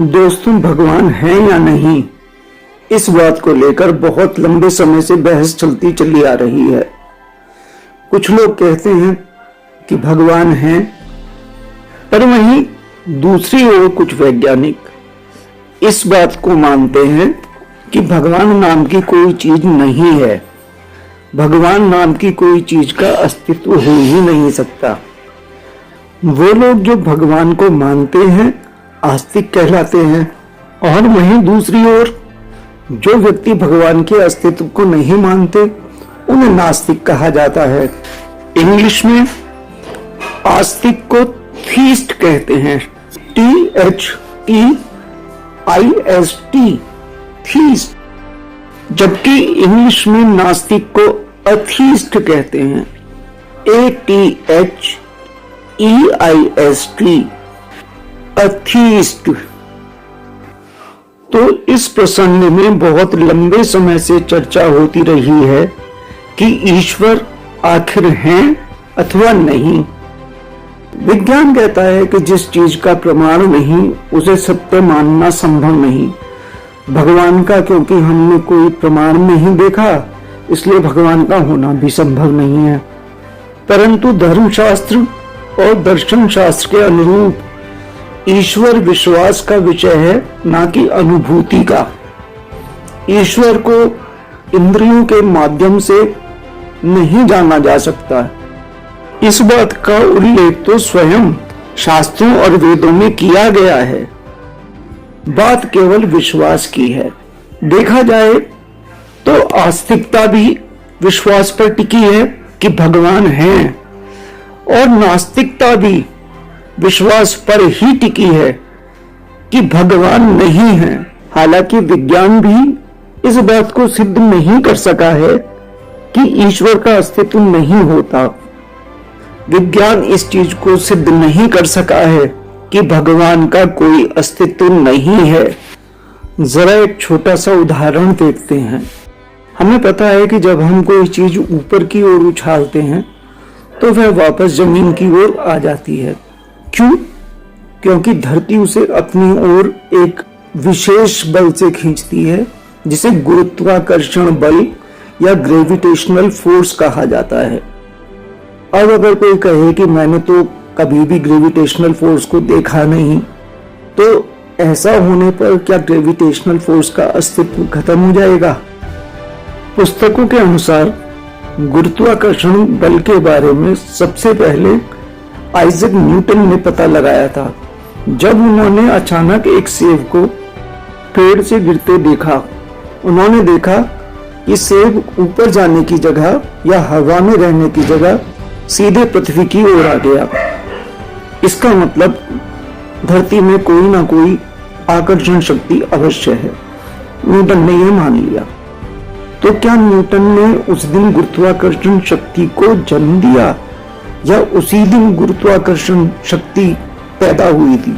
दोस्तों, भगवान है या नहीं, इस बात को लेकर बहुत लंबे समय से बहस चलती चली आ रही है। कुछ लोग कहते हैं कि भगवान है, पर वहीं दूसरी ओर कुछ वैज्ञानिक इस बात को मानते हैं कि भगवान नाम की कोई चीज नहीं है। भगवान नाम की कोई चीज का अस्तित्व हो ही नहीं सकता। वो लोग जो भगवान को मानते हैं आस्तिक कहलाते हैं, और वहीं दूसरी ओर जो व्यक्ति भगवान के अस्तित्व को नहीं मानते उन्हें नास्तिक कहा जाता है। इंग्लिश में आस्तिक को थीस्ट कहते हैं, THEIST, थीस्ट, जबकि इंग्लिश में नास्तिक को अथीस्ट कहते हैं, ATHEIST, अथीस्ट। तो इस प्रसंग में बहुत लंबे समय से चर्चा होती रही है कि ईश्वर आखिर है अथवा नहीं। विज्ञान कहता है कि जिस चीज का प्रमाण नहीं उसे सत्य मानना संभव नहीं। भगवान का क्योंकि हमने कोई प्रमाण नहीं देखा, इसलिए भगवान का होना भी संभव नहीं है। परंतु धर्मशास्त्र और दर्शन शास्त्र के अनुरूप ईश्वर विश्वास का विषय है, ना कि अनुभूति का। ईश्वर को इंद्रियों के माध्यम से नहीं जाना जा सकता। इस बात का उल्लेख तो स्वयं शास्त्रों और वेदों में किया गया है। बात केवल विश्वास की है। देखा जाए तो आस्तिकता भी विश्वास पर टिकी है कि भगवान है, और नास्तिकता भी विश्वास पर ही टिकी है कि भगवान नहीं है। हालांकि विज्ञान भी इस बात को सिद्ध नहीं कर सका है कि ईश्वर का अस्तित्व नहीं होता। विज्ञान इस चीज को सिद्ध नहीं कर सका है कि भगवान का कोई अस्तित्व नहीं है। जरा एक छोटा सा उदाहरण देखते हैं। हमें पता है कि जब हम कोई चीज ऊपर की ओर उछालते हैं तो वह वापस जमीन की ओर आ जाती है। क्यों? क्योंकि धरती उसे अपनी ओर एक विशेष बल से खींचती है, जिसे गुरुत्वाकर्षण बल या ग्रेविटेशनल फोर्स कहा जाता है। अब अगर कोई कहे कि मैंने तो कभी भी ग्रेविटेशनल फोर्स को देखा नहीं, तो ऐसा होने पर क्या ग्रेविटेशनल फोर्स का अस्तित्व खत्म हो जाएगा? पुस्तकों के अनुसार गुरुत्वाकर्षण बल के बारे में सबसे पहले आइजैक न्यूटन ने पता लगाया था, जब उन्होंने अचानक एक सेब को पेड़ से गिरते देखा। उन्होंने देखा कि सेब ऊपर जाने की जगह या हवा में रहने की जगह सीधे पृथ्वी की ओर आ गया। इसका मतलब धरती में कोई ना कोई आकर्षण शक्ति अवश्य है। न्यूटन ने यह मान लिया। तो क्या न्यूटन ने उस दिन गुरुत्वाकर्षण शक्ति को जन्म दिया, या उसी दिन गुरुत्वाकर्षण शक्ति पैदा हुई थी?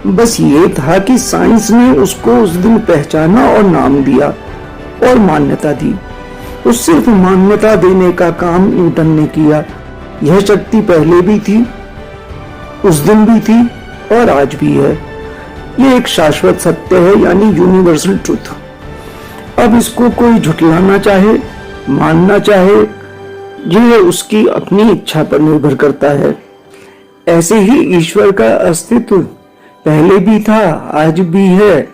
बस ये था कि साइंस ने उसको उस दिन पहचाना और नाम दिया और मान्यता दी। तो सिर्फ मान्यता देने का काम न्यूटन ने किया। यह शक्ति पहले भी थी, उस दिन भी थी और आज भी है। ये एक शाश्वत सत्य है, यानी यूनिवर्सल ट्रुथ। अब इसको कोई झुठलाना चाहे, मानना चाहे, यह उसकी अपनी इच्छा पर निर्भर करता है। ऐसे ही ईश्वर का अस्तित्व पहले भी था, आज भी है,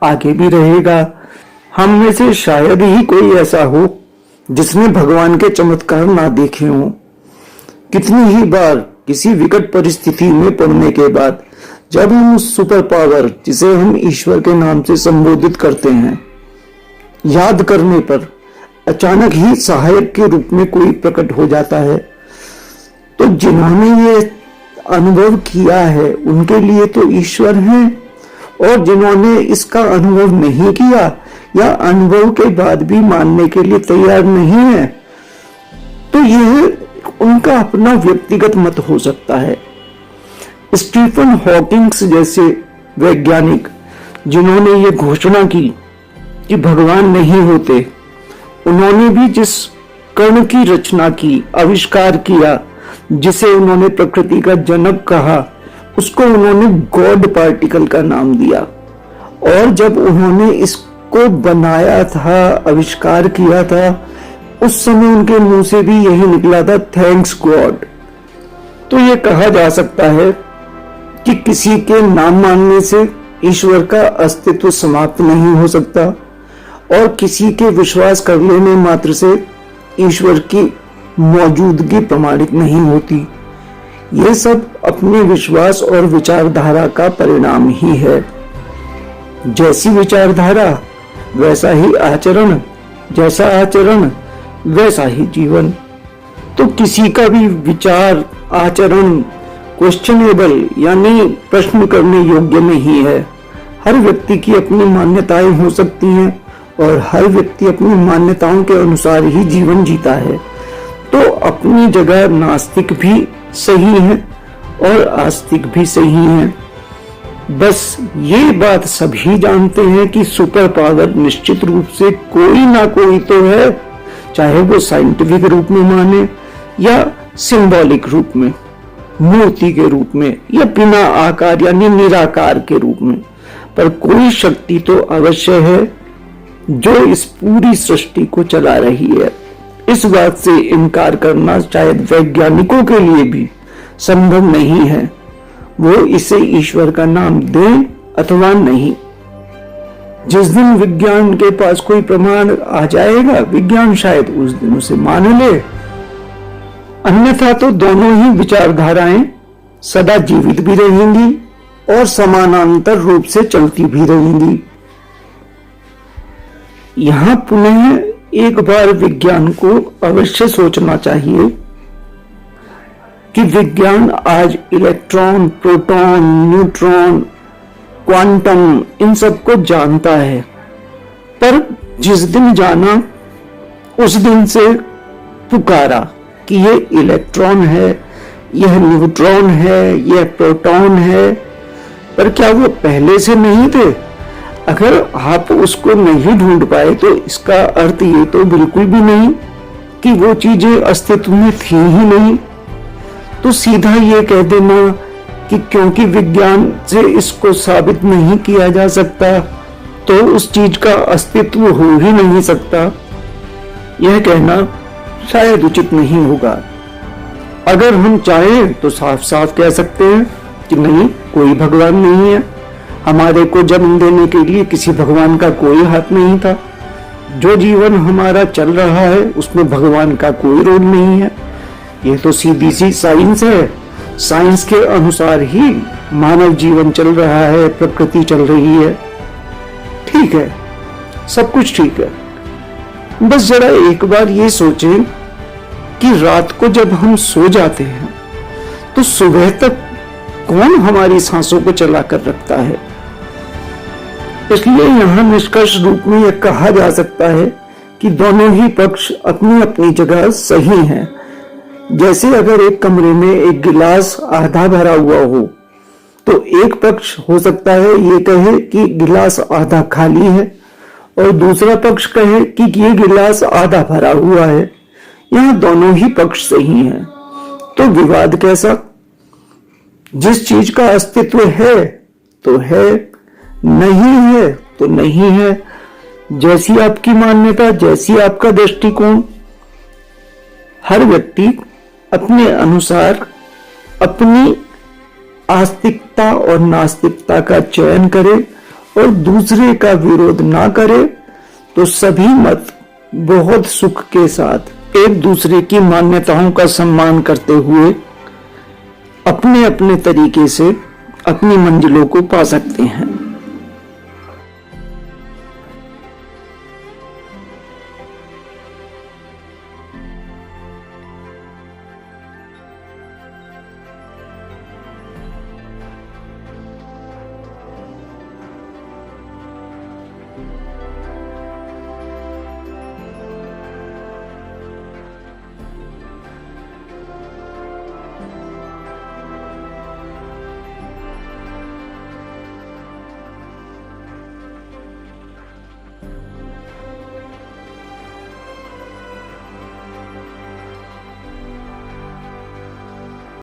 आगे भी रहेगा। हम में से शायद ही कोई ऐसा हो जिसने भगवान के चमत्कार ना देखे हों। कितनी ही बार किसी विकट परिस्थिति में पड़ने के बाद जब हम उस सुपर पावर, जिसे हम ईश्वर के नाम से संबोधित करते हैं, याद करने पर अचानक ही सहायक के रूप में कोई प्रकट हो जाता है, तो जिन्होंने ये अनुभव किया है उनके लिए तो ईश्वर है, और जिन्होंने इसका अनुभव नहीं किया या अनुभव के बाद भी मानने के लिए तैयार नहीं है, तो यह उनका अपना व्यक्तिगत मत हो सकता है। स्टीफन हॉकिंग्स जैसे वैज्ञानिक, जिन्होंने ये घोषणा की कि भगवान नहीं होते, उन्होंने भी जिस कण की रचना की, आविष्कार किया, जिसे उन्होंने प्रकृति का जनक कहा, उसको उन्होंने गॉड पार्टिकल का नाम दिया। और जब उन्होंने इसको बनाया था, आविष्कार किया था, उस समय उनके मुंह से भी यही निकला था, थैंक्स गॉड। तो ये कहा जा सकता है कि किसी के नाम मानने से ईश्वर का अस्तित्व समाप्त नहीं हो सकता और किसी के विश्वास कर लेने मात्र से ईश्वर की मौजूदगी प्रमाणित नहीं होती। ये सब अपने विश्वास और विचारधारा का परिणाम ही है। जैसी विचारधारा वैसा ही आचरण, जैसा आचरण वैसा ही जीवन। तो किसी का भी विचार आचरण क्वेश्चनेबल यानी प्रश्न करने योग्य नहीं है। हर व्यक्ति की अपनी मान्यताएं हो सकती हैं और हर व्यक्ति अपनी मान्यताओं के अनुसार ही जीवन जीता है। तो अपनी जगह नास्तिक भी सही है और आस्तिक भी सही है। बस ये बात सभी जानते हैं कि सुपर पावर निश्चित रूप से कोई ना कोई तो है, चाहे वो साइंटिफिक रूप में माने या सिंबॉलिक रूप में, मूर्ति के रूप में या बिना आकार यानी निराकार के रूप में, पर कोई शक्ति तो अवश्य है जो इस पूरी सृष्टि को चला रही है। इस बात से इनकार करना शायद वैज्ञानिकों के लिए भी संभव नहीं है, वो इसे ईश्वर का नाम दें अथवा नहीं। जिस दिन विज्ञान के पास कोई प्रमाण आ जाएगा, विज्ञान शायद उस दिन उसे मान ले, अन्यथा तो दोनों ही विचारधाराएं सदा जीवित भी रहेंगी और समानांतर रूप से चलती भी रहेंगी। यहां पुनः एक बार विज्ञान को अवश्य सोचना चाहिए कि विज्ञान आज इलेक्ट्रॉन, प्रोटॉन, न्यूट्रॉन, क्वांटम इन सब को जानता है, पर जिस दिन जाना उस दिन से पुकारा कि ये इलेक्ट्रॉन है, यह न्यूट्रॉन है, यह प्रोटॉन है, पर क्या वो पहले से नहीं थे? अगर आप उसको नहीं ढूंढ पाए तो इसका अर्थ ये तो बिल्कुल भी नहीं कि वो चीजें अस्तित्व में थी ही नहीं। तो सीधा ये कह देना कि क्योंकि विज्ञान से इसको साबित नहीं किया जा सकता तो उस चीज का अस्तित्व हो ही नहीं सकता, यह कहना शायद उचित नहीं होगा। अगर हम चाहें तो साफ साफ कह सकते हैं कि नहीं, कोई भगवान नहीं है, हमारे को जन्म देने के लिए किसी भगवान का कोई हाथ नहीं था, जो जीवन हमारा चल रहा है उसमें भगवान का कोई रोल नहीं है। ये तो सीधी सी साइंस है, साइंस के अनुसार ही मानव जीवन चल रहा है, प्रकृति चल रही है। ठीक है, सब कुछ ठीक है, बस जरा एक बार ये सोचें कि रात को जब हम सो जाते हैं तो सुबह तक कौन हमारी सांसों को चला कर रखता है। इसलिए यहां निष्कर्ष रूप में यह कहा जा सकता है कि दोनों ही पक्ष अपनी अपनी जगह सही हैं। जैसे अगर एक कमरे में एक गिलास आधा भरा हुआ हो तो एक पक्ष हो सकता है ये कहे कि गिलास आधा खाली है और दूसरा पक्ष कहे कि ये गिलास आधा भरा हुआ है। यहां दोनों ही पक्ष सही हैं, तो विवाद कैसा? जिस चीज का अस्तित्व है तो है, नहीं है तो नहीं है। जैसी आपकी मान्यता, जैसी आपका दृष्टिकोण, हर व्यक्ति अपने अनुसार अपनी आस्तिकता और नास्तिकता का चयन करे और दूसरे का विरोध ना करे, तो सभी मत बहुत सुख के साथ एक दूसरे की मान्यताओं का सम्मान करते हुए अपने अपने तरीके से अपनी मंजिलों को पा सकते हैं।